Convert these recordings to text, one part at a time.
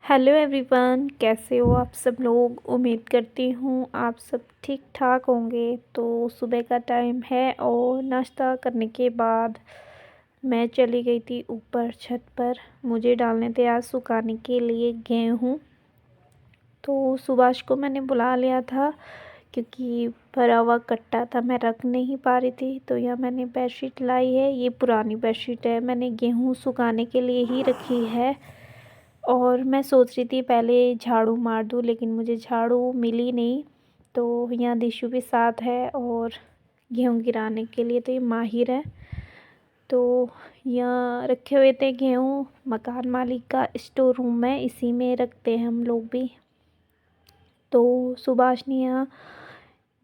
Hello everyone, कैसे हो आप सब लोग। उम्मीद करती हूँ आप सब ठीक ठाक होंगे। तो सुबह का टाइम है और नाश्ता करने के बाद मैं चली गई थी ऊपर छत पर। मुझे डालने थे आज सुखाने के लिए गेहूँ। तो सुभाष को मैंने बुला लिया था क्योंकि भरा हुआ कट्टा था, मैं रख नहीं पा रही थी। तो यहाँ मैंने बेडशीट लाई है, ये पुरानी बेडशीट है, मैंने गेहूँ सुखाने के लिए ही रखी है। और मैं सोच रही थी पहले झाड़ू मार दूँ, लेकिन मुझे झाड़ू मिली नहीं। तो यहाँ दिशु भी साथ है और गेहूँ गिराने के लिए तो ये माहिर है। तो यहाँ रखे हुए थे गेहूँ, मकान मालिक का स्टोर रूम है, इसी में रखते हैं हम लोग भी। तो सुभाष ने यहाँ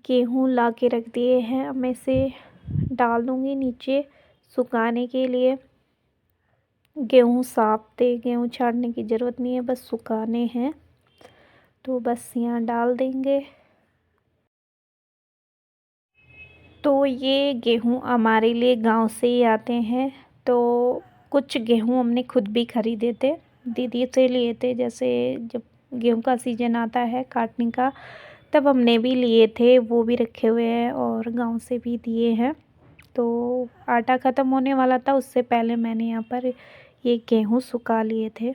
गेहूँ ला के रख दिए हैं, अब मैं इसे डाल दूँगी नीचे सुखाने के लिए। गेहूँ साफ थे, गेहूँ छाड़ने की ज़रूरत नहीं है, बस सुखाने हैं। तो बस यहाँ डाल देंगे। तो ये गेहूँ हमारे लिए गांव से ही आते हैं। तो कुछ गेहूँ हमने खुद भी ख़रीदे थे, दीदी से लिए थे। जैसे जब गेहूँ का सीज़न आता है काटने का, तब हमने भी लिए थे, वो भी रखे हुए हैं और गांव से भी दिए हैं। तो आटा ख़त्म होने वाला था, उससे पहले मैंने यहाँ पर ये गेहूँ सुखा लिए थे।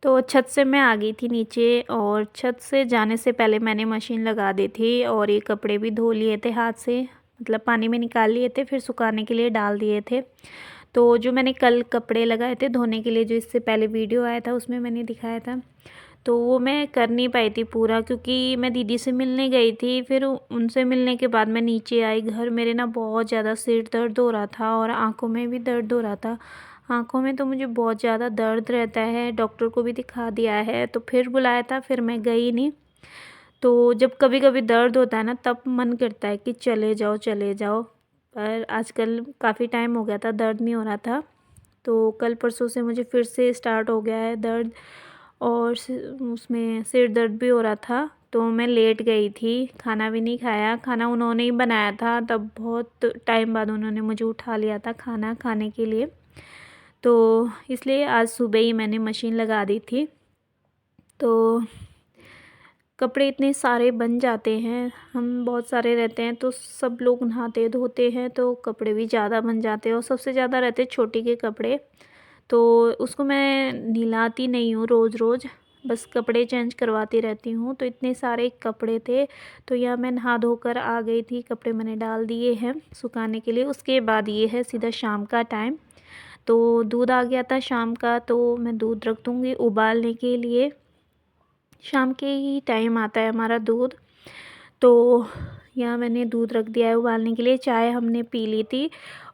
तो छत से मैं आ गई थी नीचे, और छत से जाने से पहले मैंने मशीन लगा दी थी और ये कपड़े भी धो लिए थे हाथ से, मतलब पानी में निकाल लिए थे, फिर सुखाने के लिए डाल दिए थे। तो जो मैंने कल कपड़े लगाए थे धोने के लिए, जो इससे पहले वीडियो आया था उसमें मैंने दिखाया था, तो वो मैं कर नहीं पाई थी पूरा, क्योंकि मैं दीदी से मिलने गई थी। फिर उनसे मिलने के बाद मैं नीचे आई घर, मेरे ना बहुत ज़्यादा सिर दर्द हो रहा था और आँखों में भी दर्द हो रहा था। आँखों में तो मुझे बहुत ज़्यादा दर्द रहता है, डॉक्टर को भी दिखा दिया है, तो फिर बुलाया था, फिर मैं गई नहीं। तो जब कभी कभी दर्द होता है ना, तब मन करता है कि चले जाओ चले जाओ, पर आजकल काफ़ी टाइम हो गया था, दर्द नहीं हो रहा था। तो कल परसों से मुझे फिर से स्टार्ट हो गया है दर्द, और उसमें सिर दर्द भी हो रहा था। तो मैं लेट गई थी, खाना भी नहीं खाया, खाना उन्होंने ही बनाया था, तब बहुत टाइम बाद उन्होंने मुझे उठा लिया था खाना खाने के लिए। तो इसलिए आज सुबह ही मैंने मशीन लगा दी थी। तो कपड़े इतने सारे बन जाते हैं, हम बहुत सारे रहते हैं, तो सब लोग नहाते धोते हैं, तो कपड़े भी ज़्यादा बन जाते हैं, और सबसे ज़्यादा रहते हैं छोटी के कपड़े। तो उसको मैं नहलाती नहीं हूँ रोज़ रोज़, बस कपड़े चेंज करवाती रहती हूँ। तो इतने सारे कपड़े थे, तो यह मैं नहा धोकर आ गई थी, कपड़े मैंने डाल दिए हैं सुखाने के लिए। उसके बाद ये है सीधा शाम का टाइम। तो दूध आ गया था शाम का, तो मैं दूध रख दूँगी उबालने के लिए। शाम के ही टाइम आता है हमारा दूध। तो यहाँ मैंने दूध रख दिया है उबालने के लिए। चाय हमने पी ली थी,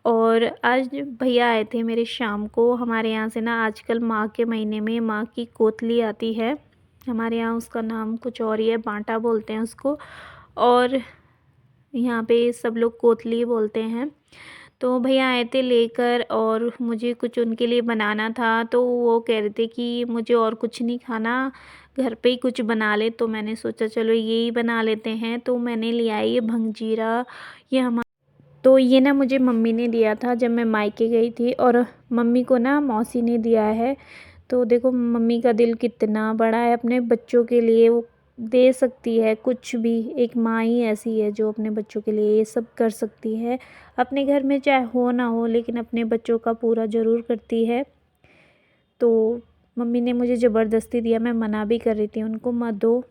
और आज भैया आए थे मेरे शाम को। हमारे यहाँ से ना आजकल माघ के महीने में माँ की कोतली आती है, हमारे यहाँ उसका नाम कुछ और ही है, बांटा बोलते हैं उसको, और यहाँ पे सब लोग कोतली बोलते हैं। तो भैया आए थे लेकर, और मुझे कुछ उनके लिए बनाना था, तो वो कह रहे थे कि मुझे और कुछ नहीं खाना, घर पे ही कुछ बना ले। तो मैंने सोचा चलो ये ही बना लेते हैं। तो मैंने लिया ये भंगजीरा, ये हमारा, तो ये ना मुझे मम्मी ने दिया था जब मैं मायके गई थी, और मम्मी को ना मौसी ने दिया है। तो देखो मम्मी का दिल कितना बड़ा है, अपने बच्चों के लिए वो दे सकती है कुछ भी। एक माँ ही ऐसी है जो अपने बच्चों के लिए ये सब कर सकती है, अपने घर में चाहे हो ना हो, लेकिन अपने बच्चों का पूरा ज़रूर करती है। तो मम्मी ने मुझे ज़बरदस्ती दिया, मैं मना भी कर रही थी उनको मत दो,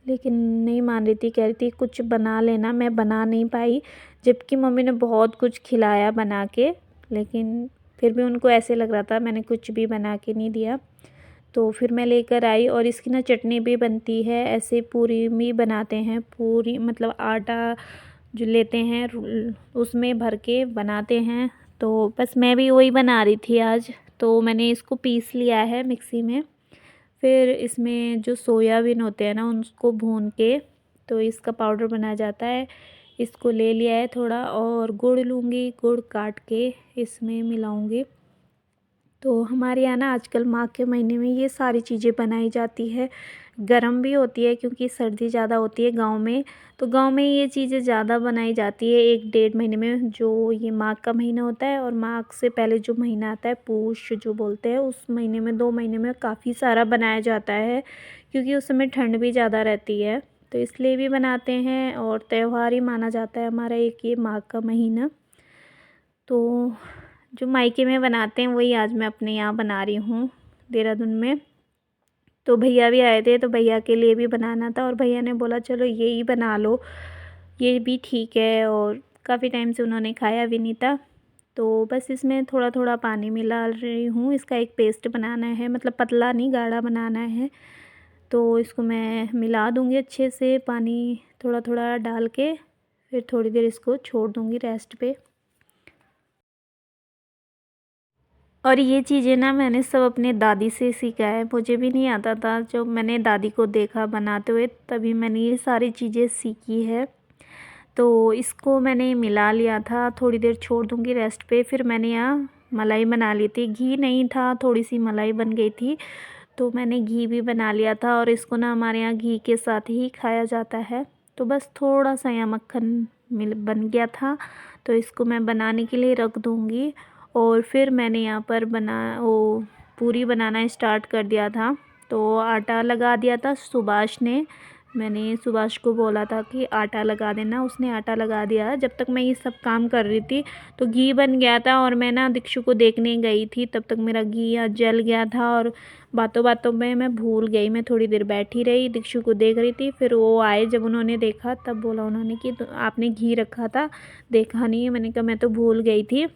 लेकिन नहीं मान रही थी, कह रही थी कुछ बना लेना। मैं बना नहीं पाई, जबकि मम्मी ने बहुत कुछ खिलाया बना के, लेकिन फिर भी उनको ऐसे लग रहा था मैंने कुछ भी बना के नहीं दिया। तो फिर मैं लेकर आई, और इसकी ना चटनी भी बनती है, ऐसे पूरी भी बनाते हैं, पूरी मतलब आटा जो लेते हैं उसमें भर के बनाते हैं। तो बस मैं भी वही बना रही थी आज। तो मैंने इसको पीस लिया है मिक्सी में, फिर इसमें जो सोयाबीन होते हैं ना उनको भून के, तो इसका पाउडर बनाया जाता है। इसको ले लिया है थोड़ा, और गुड़ लूँगी, गुड़ काट के इसमें मिलाऊँगी। तो हमारे यहाँ ना आजकल माघ के महीने में ये सारी चीज़ें बनाई जाती है। गर्म भी होती है क्योंकि सर्दी ज़्यादा होती है गांव में, तो गांव में ये चीज़ें ज़्यादा बनाई जाती है 1 डेढ़ महीने में, जो ये माघ का महीना होता है। और माघ से पहले जो महीना आता है पूष जो बोलते हैं, उस महीने में 2 महीने में काफ़ी सारा बनाया जाता है, क्योंकि उस समय ठंड भी ज़्यादा रहती है, तो इसलिए भी बनाते हैं। और त्यौहार ही माना जाता है हमारा एक ये माघ का महीना। तो जो मायके में बनाते हैं वही आज मैं अपने यहाँ बना रही हूँ देहरादून में। तो भैया भी आए थे, तो भैया के लिए भी बनाना था, और भैया ने बोला चलो ये ही बना लो, ये भी ठीक है। और काफ़ी टाइम से उन्होंने खाया भी नहीं था। तो बस इसमें थोड़ा थोड़ा पानी मिला रही हूँ, इसका एक पेस्ट बनाना है, मतलब पतला नहीं गाढ़ा बनाना है। तो इसको मैं मिला दूँगी अच्छे से, पानी थोड़ा थोड़ा डाल के, फिर थोड़ी देर इसको छोड़ दूँगी रेस्ट पे। और ये चीज़ें ना मैंने सब अपने दादी से सीखा है, मुझे भी नहीं आता था। जब मैंने दादी को देखा बनाते हुए तभी मैंने ये सारी चीज़ें सीखी है। तो इसको मैंने मिला लिया था, थोड़ी देर छोड़ दूँगी रेस्ट पे। फिर मैंने यहाँ मलाई बना ली थी, घी नहीं था, थोड़ी सी मलाई बन गई थी, तो मैंने घी भी बना लिया था। और इसको ना हमारे यहाँ घी के साथ ही खाया जाता है। तो बस थोड़ा सा यहाँ मक्खन मिल बन गया था, तो इसको मैं बनाने के लिए रख दूँगी। और फिर मैंने यहाँ पर पूरी बनाना स्टार्ट कर दिया था। तो आटा लगा दिया था सुभाष ने, मैंने सुभाष को बोला था कि आटा लगा देना, उसने आटा लगा दिया। जब तक मैं ये सब काम कर रही थी तो घी बन गया था, और मैं ना दीक्षु को देखने गई थी, तब तक मेरा घी यहाँ जल गया था। और बातों बातों में मैं भूल गई, मैं थोड़ी देर बैठी रही, दीक्षु को देख रही थी। फिर वो आए, जब उन्होंने देखा तब बोला उन्होंने कि तो आपने घी रखा था, देखा नहीं है। मैंने कहा मैं तो भूल गई थी।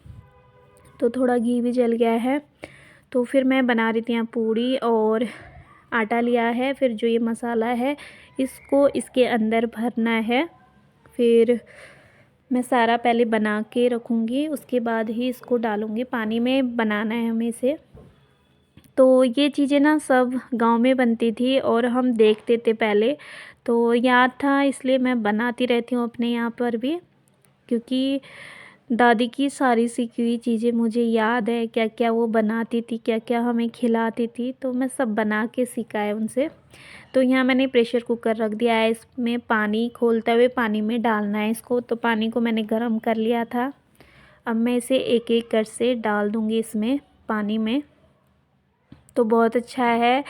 तो थोड़ा घी भी जल गया है। तो फिर मैं बना रही थी यहाँ पूड़ी, और आटा लिया है। फिर जो ये मसाला है इसको इसके अंदर भरना है। फिर मैं सारा पहले बना के रखूँगी, उसके बाद ही इसको डालूँगी पानी में, बनाना है हमें इसे। तो ये चीज़ें ना सब गांव में बनती थी और हम देखते थे पहले, तो याद था, इसलिए मैं बनाती रहती हूँ अपने यहाँ पर भी। क्योंकि दादी की सारी सीखी हुई चीज़ें मुझे याद है, क्या क्या वो बनाती थी, क्या क्या हमें खिलाती थी, तो मैं सब बना के सीखा है उनसे। तो यहाँ मैंने प्रेशर कुकर रख दिया है, इसमें पानी खोलते हुए पानी में डालना है इसको। तो पानी को मैंने गर्म कर लिया था, अब मैं इसे एक एक कर से डाल दूँगी इसमें पानी में। तो बहुत अच्छा है,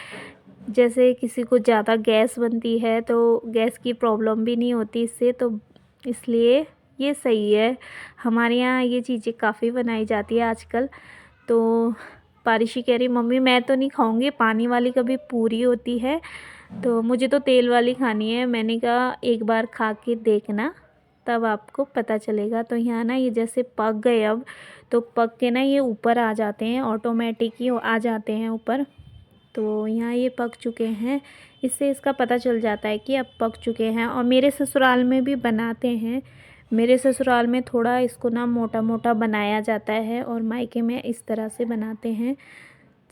जैसे किसी को ज़्यादा गैस बनती है तो गैस की प्रॉब्लम भी नहीं होती इससे, तो इसलिए ये सही है। हमारे यहाँ ये चीज़ें काफ़ी बनाई जाती है आजकल। तो पारिशी कह रही मम्मी मैं तो नहीं खाऊंगी, पानी वाली कभी पूरी होती है, तो मुझे तो तेल वाली खानी है। मैंने कहा एक बार खा के देखना, तब आपको पता चलेगा। तो यहाँ ना ये जैसे पक गए अब, तो पक के ना ये ऊपर आ जाते हैं, ऑटोमेटिक ही आ जाते हैं ऊपर। तो यहाँ ये पक चुके हैं, इससे इसका पता चल जाता है कि अब पक चुके हैं। और मेरे ससुराल में भी बनाते हैं, मेरे ससुराल में थोड़ा इसको ना मोटा मोटा बनाया जाता है, और मायके में इस तरह से बनाते हैं।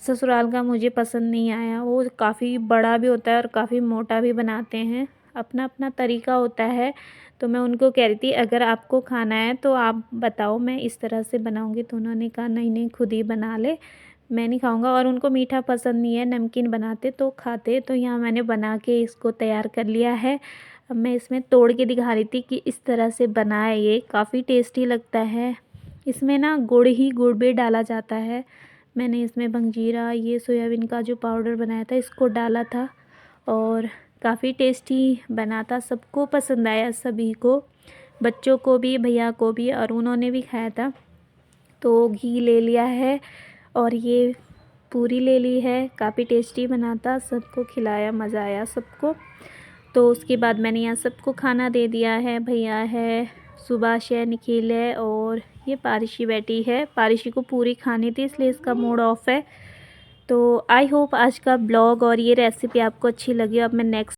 ससुराल का मुझे पसंद नहीं आया, वो काफ़ी बड़ा भी होता है और काफ़ी मोटा भी बनाते हैं, अपना अपना तरीका होता है। तो मैं उनको कह रही थी अगर आपको खाना है तो आप बताओ, मैं इस तरह से बनाऊंगी। तो उन्होंने कहा नहीं नहीं खुद ही बना ले, मैं नहीं खाऊंगा। और उनको मीठा पसंद नहीं है, नमकीन बनाते तो खाते। तो यहाँ मैंने बना के इसको तैयार कर लिया है। अब मैं इसमें तोड़ के दिखा रही थी कि इस तरह से बना है, ये काफ़ी टेस्टी लगता है। इसमें ना गुड़ ही गुड़ भी डाला जाता है। मैंने इसमें भंगजीरा, ये सोयाबीन का जो पाउडर बनाया था इसको डाला था, और काफ़ी टेस्टी बना था, सबको पसंद आया, सभी को, बच्चों को भी, भैया को भी, और उन्होंने भी खाया था। तो घी ले लिया है और ये पूरी ले ली है, काफ़ी टेस्टी बना था, सबको खिलाया, मज़ा आया सबको। तो उसके बाद मैंने यहाँ सबको खाना दे दिया है, भैया है, सुभाष है, निखिल है, और ये पारिशी बैठी है। पारिशी को पूरी खानी थी इसलिए इसका मूड ऑफ है। तो आई होप आज का ब्लॉग और ये रेसिपी आपको अच्छी लगी। अब मैं नेक्स्ट